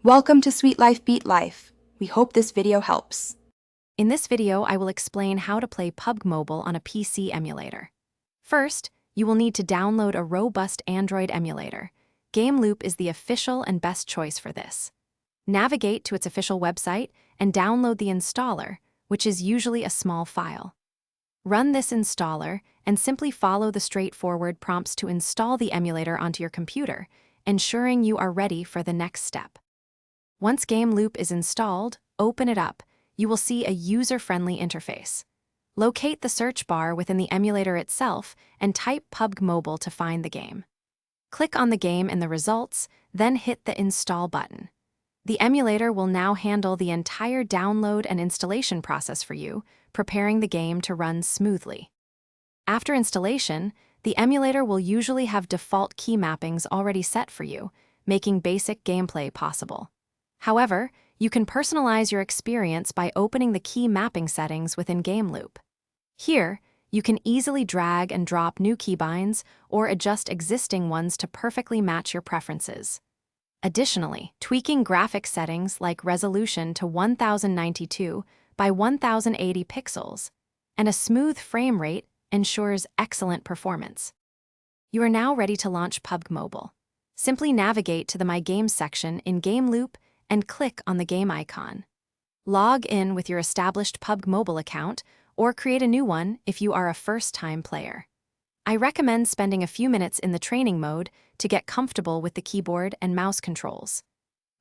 Welcome to Sweet Life Beat Life. We hope this video helps. In this video, I will explain how to play PUBG Mobile on a PC emulator. First, you will need to download a robust Android emulator. GameLoop is the official and best choice for this. Navigate to its official website and download the installer, which is usually a small file. Run this installer and simply follow the straightforward prompts to install the emulator onto your computer, ensuring you are ready for the next step. Once GameLoop is installed, open it up. You will see a user-friendly interface. Locate the search bar within the emulator itself and type PUBG Mobile to find the game. Click on the game in the results, then hit the Install button. The emulator will now handle the entire download and installation process for you, preparing the game to run smoothly. After installation, the emulator will usually have default key mappings already set for you, making basic gameplay possible. However, you can personalize your experience by opening the key mapping settings within GameLoop. Here, you can easily drag and drop new keybinds or adjust existing ones to perfectly match your preferences. Additionally, tweaking graphics settings like resolution to 1092 by 1080 pixels and a smooth frame rate ensures excellent performance. You are now ready to launch PUBG Mobile. Simply navigate to the My Games section in GameLoop and click on the game icon. Log in with your established PUBG Mobile account or create a new one if you are a first-time player. I recommend spending a few minutes in the training mode to get comfortable with the keyboard and mouse controls.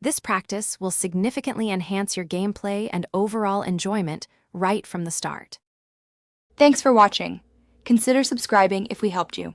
This practice will significantly enhance your gameplay and overall enjoyment right from the start. Thanks for watching. Consider subscribing if we helped you.